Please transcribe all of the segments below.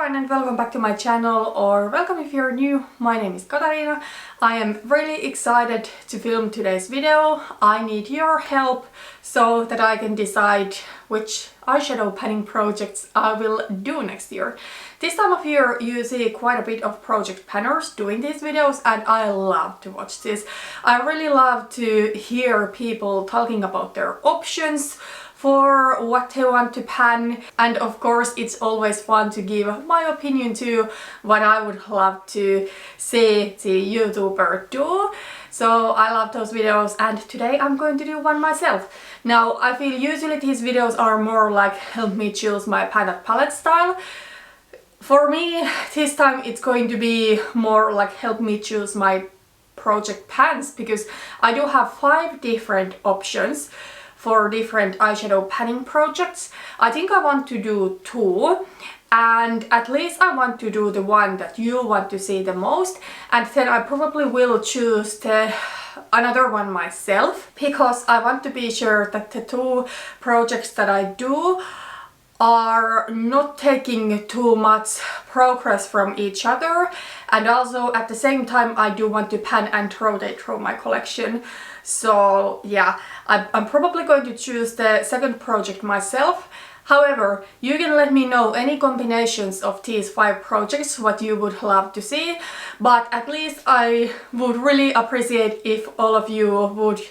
everyone and welcome back to my channel, or welcome if you're new. My name is Katarina. I am really excited to film today's video. I need your help so that I can decide which eyeshadow panning projects I will do next year. This time of year you see quite a bit of project panners doing these videos and I love to watch this. I really love to hear people talking about their options for what they want to pan, and of course it's always fun to give my opinion to what I would love to see the YouTuber do. So I love those videos and today I'm going to do one myself. Now I feel usually these videos are more like help me choose my palette style. For me this time it's going to be more like help me choose my project pans, because I do have 5 different options for different eyeshadow panning projects. I think I want to do 2, and at least I want to do the one that you want to see the most, and then I probably will choose another one myself, because I want to be sure that the 2 projects that I do are not taking too much progress from each other, and also at the same time I do want to pan and rotate through my collection. So yeah, I'm probably going to choose the second project myself. However, you can let me know any combinations of these 5 projects what you would love to see, but at least I would really appreciate if all of you would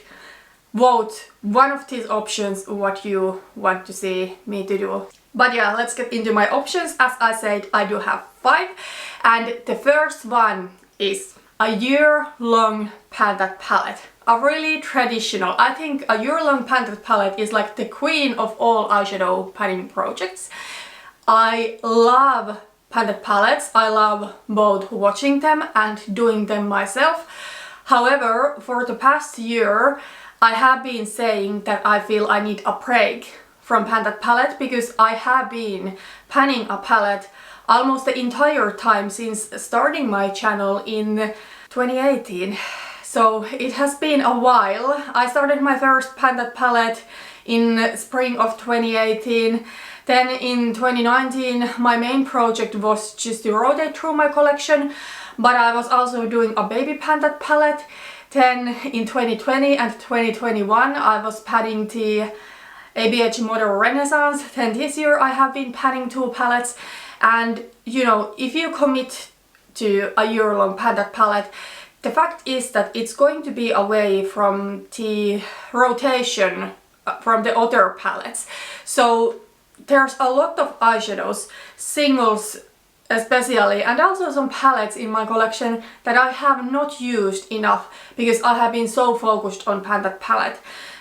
vote one of these options what you want to see me to do. But yeah, let's get into my options. As I said, I do have 5, and the first one is a year-long painted palette. A really traditional, I think a year-long painted palette is like the queen of all eyeshadow panning projects. I love painted palettes. I love both watching them and doing them myself. However, for the past year I have been saying that I feel I need a break from painted palette, because I have been panning a palette almost the entire time since starting my channel in 2018. So it has been a while. I started my first painted palette in spring of 2018. Then in 2019 my main project was just to rotate through my collection, but I was also doing a baby painted palette. Then in 2020 and 2021 I was panning the ABH Model Renaissance. Then this year I have been panning 2 palettes, and you know, if you commit to a year-long painted palette, the fact is that it's going to be away from the rotation from the other palettes. So there's a lot of eyeshadows, singles especially, and also some palettes in my collection that I have not used enough because I have been so focused on painted palette.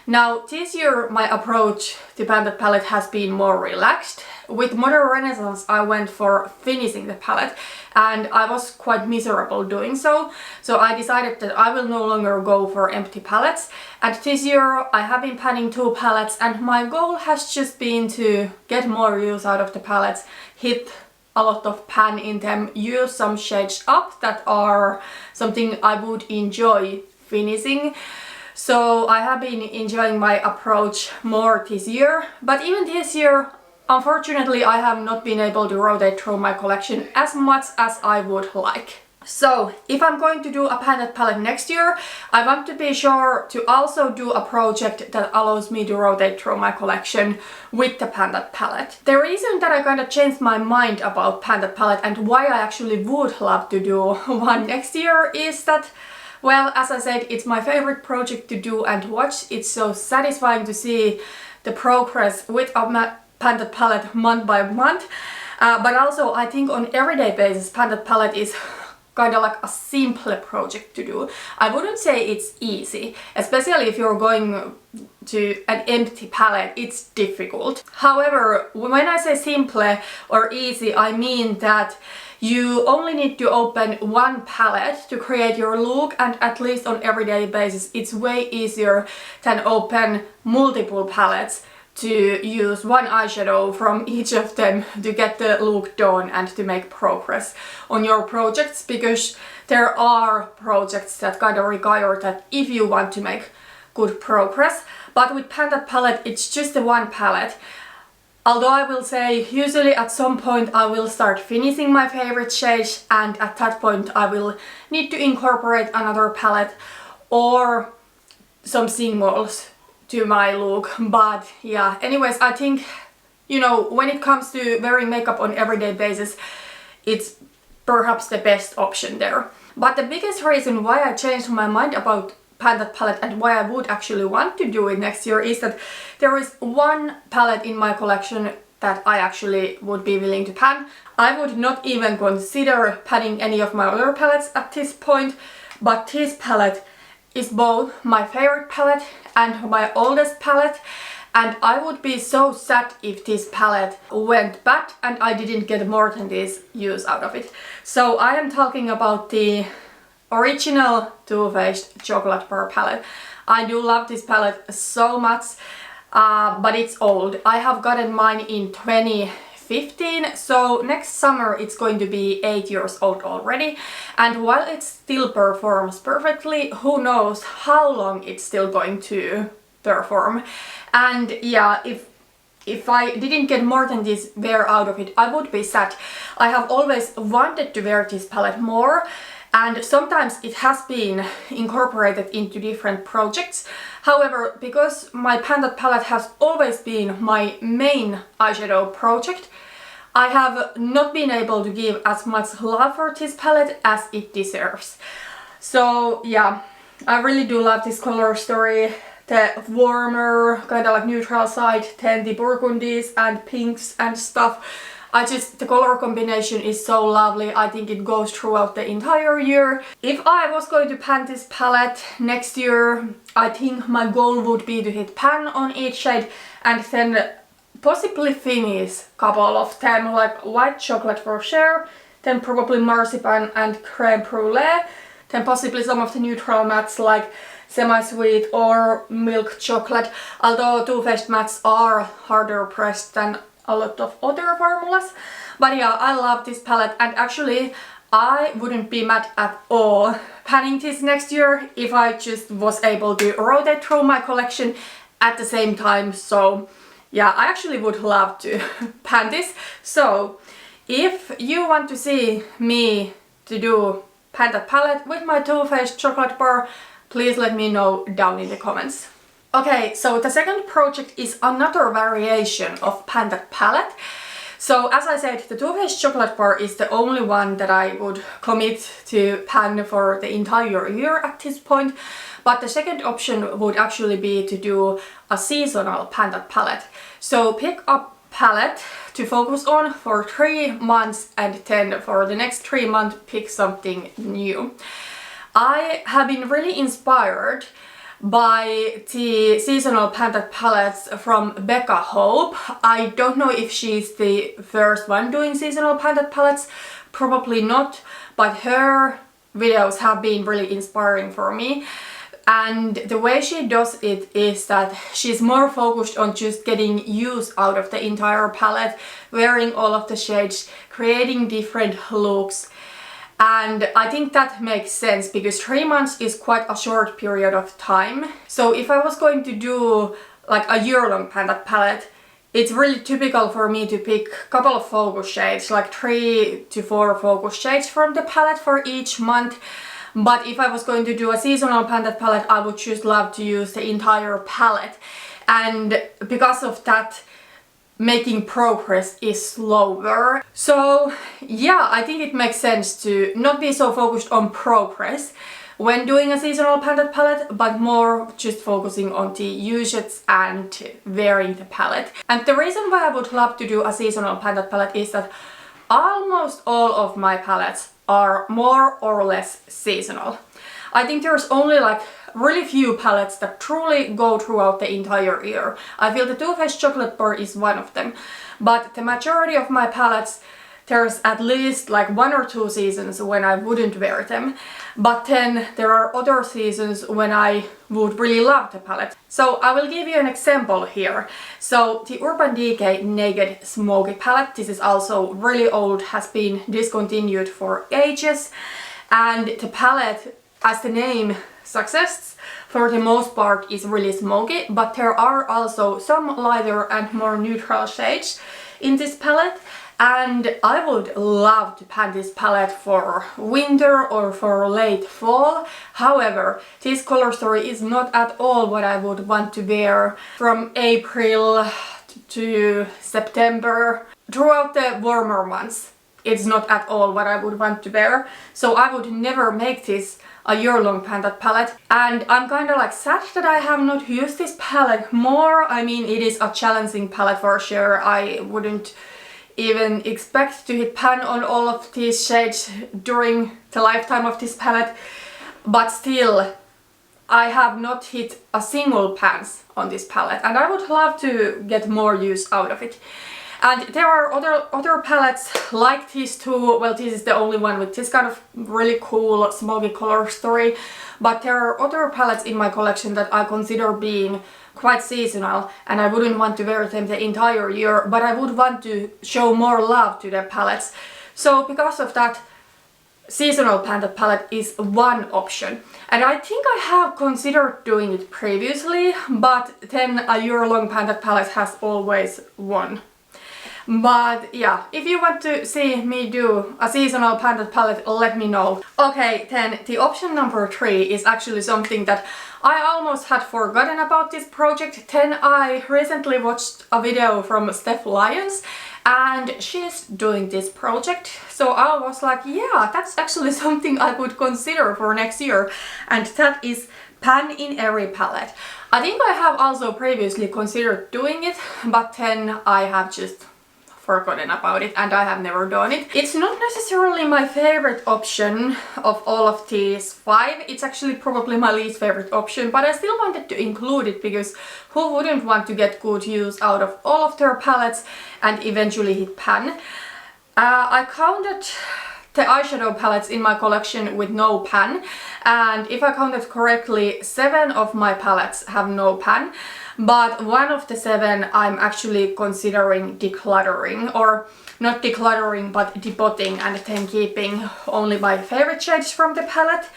Now this year my approach to painted palette has been more relaxed. With Modern Renaissance I went for finishing the palette and I was quite miserable doing so. So I decided that I will no longer go for empty palettes, and this year I have been panning 2 palettes and my goal has just been to get more use out of the palettes, hit a lot of pan in them, use some shades up that are something I would enjoy finishing. So I have been enjoying my approach more this year, but even this year unfortunately I have not been able to rotate through my collection as much as I would like. So if I'm going to do a painted palette next year, I want to be sure to also do a project that allows me to rotate through my collection with the painted palette. The reason that I kind of changed my mind about painted palette and why I actually would love to do one next year is that, well, as I said, it's my favorite project to do and watch. It's so satisfying to see the progress with a painted palette month by month. But also I think on everyday basis painted palette is kind of like a simple project to do. I wouldn't say it's easy, especially if you're going to an empty palette, it's difficult. However, when I say simple or easy, I mean that you only need to open one palette to create your look, and at least on everyday basis it's way easier than open multiple palettes to use one eyeshadow from each of them to get the look done and to make progress on your projects, because there are projects that kind of require that if you want to make good progress. But with painted palette it's just the one palette. Although I will say usually at some point I will start finishing my favorite shades, and at that point I will need to incorporate another palette or some singles to my look. But yeah, anyways, I think, you know, when it comes to wearing makeup on everyday basis, it's perhaps the best option there. But the biggest reason why I changed my mind about that palette and why I would actually want to do it next year is that there is one palette in my collection that I actually would be willing to pan. I would not even consider panning any of my other palettes at this point, but this palette is both my favorite palette and my oldest palette, and I would be so sad if this palette went bad and I didn't get more than this use out of it. So I am talking about the original Too Faced Chocolate Bar palette. I do love this palette so much, but it's old. I have gotten mine in 2015, so next summer it's going to be 8 years old already. And while it still performs perfectly, who knows how long it's still going to perform. And yeah, if I didn't get more than this wear out of it, I would be sad. I have always wanted to wear this palette more, and sometimes it has been incorporated into different projects. However, because my Pan palette has always been my main eyeshadow project, I have not been able to give as much love for this palette as it deserves. So yeah, I really do love this color story. The warmer, kind of like neutral side, then the burgundies and pinks and stuff. The color combination is so lovely. I think it goes throughout the entire year. If I was going to pan this palette next year, I think my goal would be to hit pan on each shade and then possibly finish a couple of them, like white chocolate for sure, then probably marzipan and creme brulee, then possibly some of the neutral mattes like semi-sweet or milk chocolate, although Too Faced mattes are harder pressed than a lot of other formulas. But yeah, I love this palette, and actually I wouldn't be mad at all panning this next year if I just was able to rotate through my collection at the same time. So yeah, I actually would love to pan this. So if you want to see me to do pan that palette with my Too Faced chocolate bar, please let me know down in the comments. Okay, so the second project is another variation of Pan That palette. So as I said, the Too Faced chocolate bar is the only one that I would commit to pan for the entire year at this point. But the second option would actually be to do a seasonal Pan That palette. So pick up palette to focus on for 3 months, and then for the next 3 months pick something new. I have been really inspired by the seasonal Pan That palettes from Becca Hope. I don't know if she's the first one doing seasonal Pan That palettes, probably not, but her videos have been really inspiring for me. And the way she does it is that she's more focused on just getting use out of the entire palette, wearing all of the shades, creating different looks. And I think that makes sense because 3 months is quite a short period of time. So if I was going to do like a year-long Pan That palette, it's really typical for me to pick a couple of focus shades, like 3 to 4 focus shades from the palette for each month. But if I was going to do a seasonal Pan That palette, I would just love to use the entire palette. And because of that, making progress is slower. So yeah, I think it makes sense to not be so focused on progress when doing a seasonal Pan That palette, but more just focusing on the usage and wearing the palette. And the reason why I would love to do a seasonal Pan That palette is that almost all of my palettes are more or less seasonal. I think there's only like really few palettes that truly go throughout the entire year. I feel the Too Faced chocolate bar is one of them, but the majority of my palettes, there's at least like 1 or 2 seasons when I wouldn't wear them, but then there are other seasons when I would really love the palette. So I will give you an example here. So the Urban Decay Naked Smoky palette, this is also really old, has been discontinued for ages, and the palette as the name suggests, for the most part is really smoky, but there are also some lighter and more neutral shades in this palette. And I would love to pan this palette for winter or for late fall. However, this color story is not at all what I would want to wear from April to September. Throughout the warmer months, it's not at all what I would want to wear. So I would never make this a year-long painted palette. And I'm kind of like sad that I have not used this palette more. I mean, it is a challenging palette for sure. I wouldn't even expect to hit pan on all of these shades during the lifetime of this palette, but still I have not hit a single pans on this palette, and I would love to get more use out of it. And there are other palettes like these two. Well, this is the only one with this kind of really cool smoky color story, but there are other palettes in my collection that I consider being quite seasonal, and I wouldn't want to wear them the entire year, but I would want to show more love to the palettes. So because of that, seasonal painted palette is one option. And I think I have considered doing it previously, but then a year-long painted palette has always won. But yeah, if you want to see me do a seasonal painted palette, let me know. Okay, then the option number 3 is actually something that I almost had forgotten about this project. Then I recently watched a video from Steph Lyons, and she's doing this project. So I was like, yeah, that's actually something I would consider for next year. And that is pan in every palette. I think I have also previously considered doing it, but then I have just forgotten about it and I have never done it. It's not necessarily my favorite option of all of these 5. It's actually probably my least favorite option, but I still wanted to include it because who wouldn't want to get good use out of all of their palettes and eventually hit pan. I counted the eyeshadow palettes in my collection with no pan, and if I counted correctly, 7 of my palettes have no pan. But one of the 7 I'm actually considering decluttering, or not decluttering but depotting, and then keeping only my favorite shades from the palette.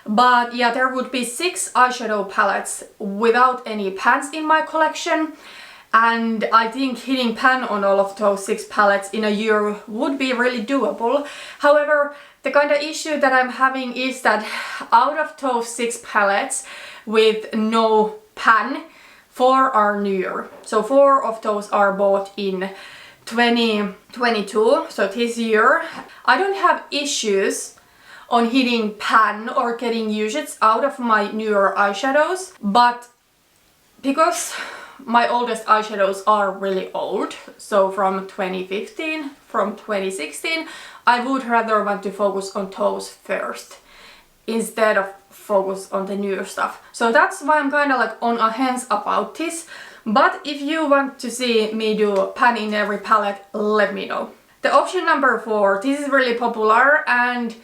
But yeah, there would be 6 eyeshadow palettes without any pans in my collection, and I think hitting pan on all of those 6 palettes in a year would be really doable. However, the kind of issue that I'm having is that out of those 6 palettes with no pan, 4 are newer. So 4 of those are bought in 2022, so this year. I don't have issues on hitting pan or getting usage out of my newer eyeshadows, but because my oldest eyeshadows are really old, so from 2015, from 2016, I would rather want to focus on those first instead of focus on the newer stuff. So that's why I'm kind of like on a hence about this. But if you want to see me do pan in every palette, let me know. The option number 4, this is really popular, and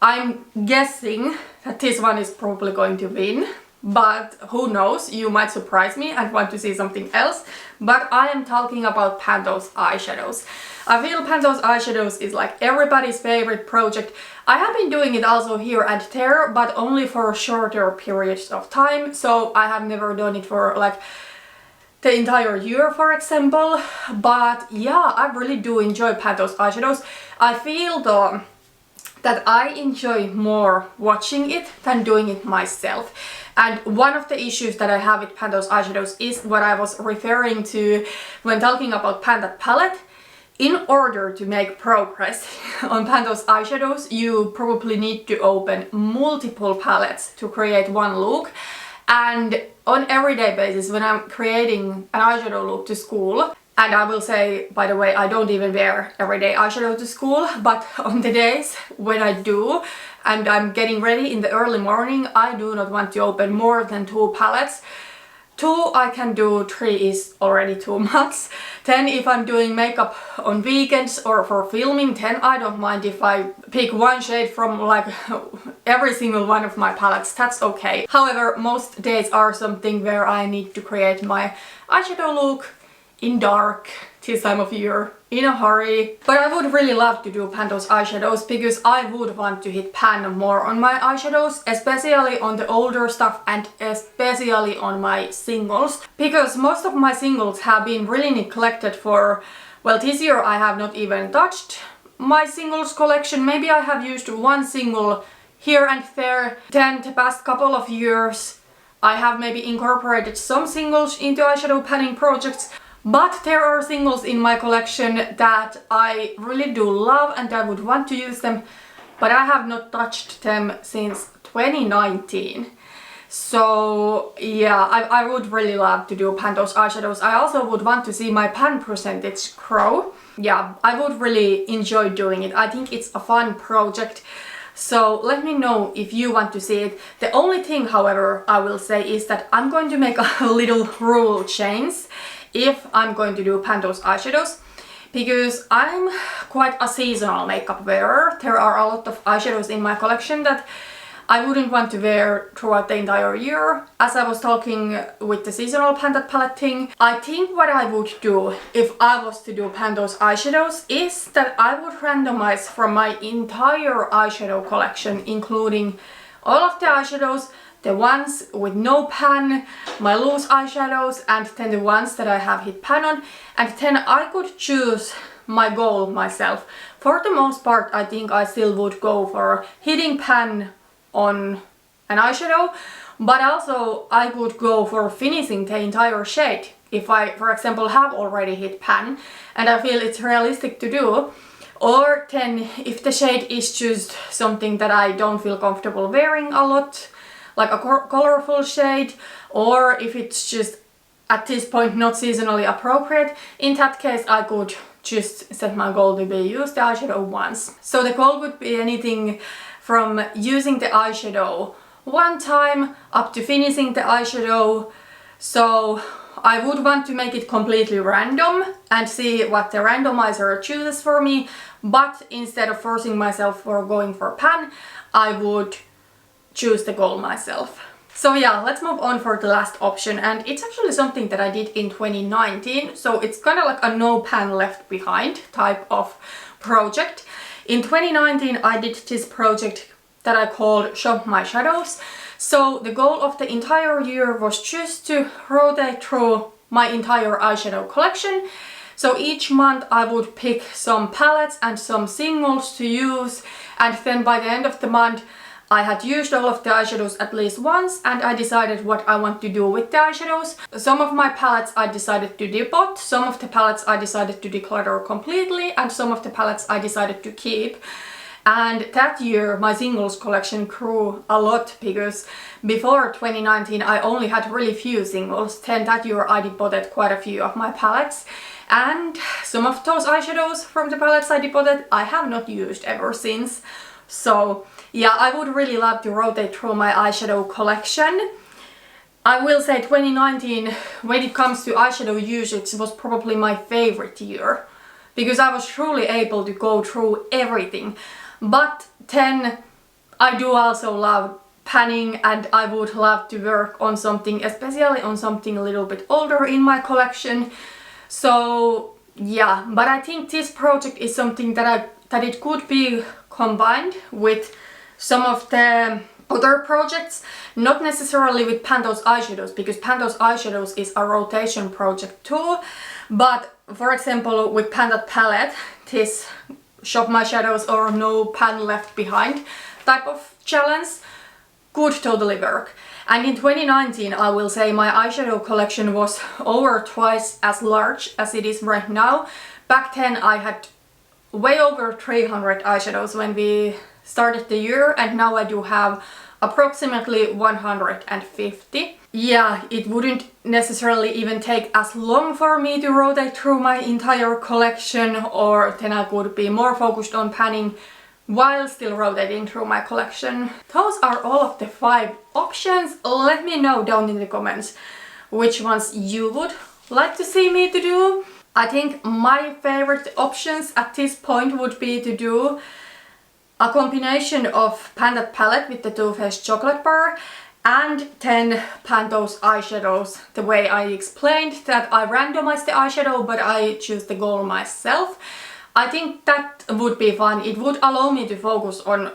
I'm guessing that this one is probably going to win. But who knows, you might surprise me and want to see something else. But I am talking about Those Eyeshadows. I feel Those Eyeshadows is like everybody's favorite project. I have been doing it also here and there, but only for shorter periods of time. So I have never done it for like the entire year, for example. But yeah, I really do enjoy Those Eyeshadows. I feel though that I enjoy more watching it than doing it myself. And one of the issues that I have with Those Eyeshadows is what I was referring to when talking about Painted Palette. In order to make progress on Those Eyeshadows, you probably need to open multiple palettes to create one look. And on everyday basis, when I'm creating an eyeshadow look to school, and I will say, by the way, I don't even wear everyday eyeshadow to school, but on the days when I do, and I'm getting ready in the early morning, I do not want to open more than 2 palettes. 2 I can do, 3 is already too much. Then if I'm doing makeup on weekends or for filming, then I don't mind if I pick one shade from like every single one of my palettes, that's okay. However, most days are something where I need to create my eyeshadow look in dark. this time of year in a hurry. But I would really love to do pan those eyeshadows because I would want to hit pan more on my eyeshadows, especially on the older stuff and especially on my singles. Because most of my singles have been really neglected for, well, this year I have not even touched my singles collection. Maybe I have used one single here and there. Then the past couple of years I have maybe incorporated some singles into eyeshadow panning projects, but there are singles in my collection that I really do love and I would want to use them, but I have not touched them since 2019. So yeah, I would really love to do pan those eyeshadows. I also would want to see my pan percentage grow. Yeah, I would really enjoy doing it. I think it's a fun project. So let me know if you want to see it. The only thing, however, I will say is that I'm going to make a little rule change if I'm going to do pan those eyeshadows, because I'm quite a seasonal makeup wearer. There are a lot of eyeshadows in my collection that I wouldn't want to wear throughout the entire year. As I was talking with the seasonal pan palette thing, I think what I would do if I was to do pan those eyeshadows is that I would randomize from my entire eyeshadow collection, including all of the eyeshadows, the ones with no pan, my loose eyeshadows, and then the ones that I have hit pan on, and then I could choose my goal myself. For the most part, I think I still would go for hitting pan on an eyeshadow, but also I could go for finishing the entire shade if I, for example, have already hit pan and I feel it's realistic to do. Or then if the shade is just something that I don't feel comfortable wearing a lot, like a colorful shade, or if it's just at this point not seasonally appropriate, in that case I could just set my goal to be use the eyeshadow once. So the goal would be anything from using the eyeshadow one time up to finishing the eyeshadow. So I would want to make it completely random and see what the randomizer chooses for me, but instead of forcing myself for going for pan, I would choose the goal myself. So yeah, let's move on for the last option, and it's actually something that I did in 2019, so it's kind of like a no pan left behind type of project. In 2019 I did this project that I called Shop My Shadows. So the goal of the entire year was just to rotate through my entire eyeshadow collection. So each month I would pick some palettes and some singles to use, and then by the end of the month I had used all of the eyeshadows at least once and I decided what I want to do with the eyeshadows. Some of my palettes I decided to depot, some of the palettes I decided to declutter completely, and some of the palettes I decided to keep. And that year my singles collection grew a lot because before 2019 I only had really few singles. Then that year I depotted quite a few of my palettes, and some of those eyeshadows from the palettes I depotted I have not used ever since. So yeah, I would really love to rotate through my eyeshadow collection. I will say 2019, when it comes to eyeshadow usage, was probably my favorite year because I was truly able to go through everything. But then I do also love panning and I would love to work on something, especially on something a little bit older in my collection. So yeah, but I think this project is something that it could be combined with some of the other projects, not necessarily with pan those eyeshadows, because pan those eyeshadows is a rotation project too, but for example with pan that palette, this Shop My Shadows or no pan left behind type of challenge could totally work. And in 2019 I will say my eyeshadow collection was over twice as large as it is right now. Back then I had way over 300 eyeshadows when we started the year, and now I do have approximately 150. Yeah, it wouldn't necessarily even take as long for me to rotate through my entire collection, or then I could be more focused on panning while still rotating through my collection. Those are all of the 5 options. Let me know down in the comments which ones you would like to see me to do. I think my favorite options at this point would be to do a combination of pan that palette with the Too Faced chocolate bar and 10 Those eyeshadows, the way I explained that I randomized the eyeshadow but I choose the goal myself. I think that would be fun. It would allow me to focus on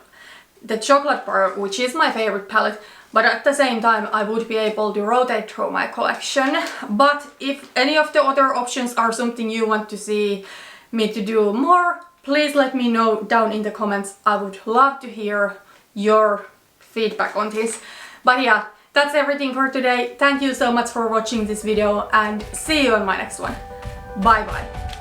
the chocolate bar, which is my favorite palette, but at the same time I would be able to rotate through my collection. But if any of the other options are something you want to see me to do more, please let me know down in the comments. I would love to hear your feedback on this. But yeah, that's everything for today. Thank you so much for watching this video and see you on my next one. Bye bye.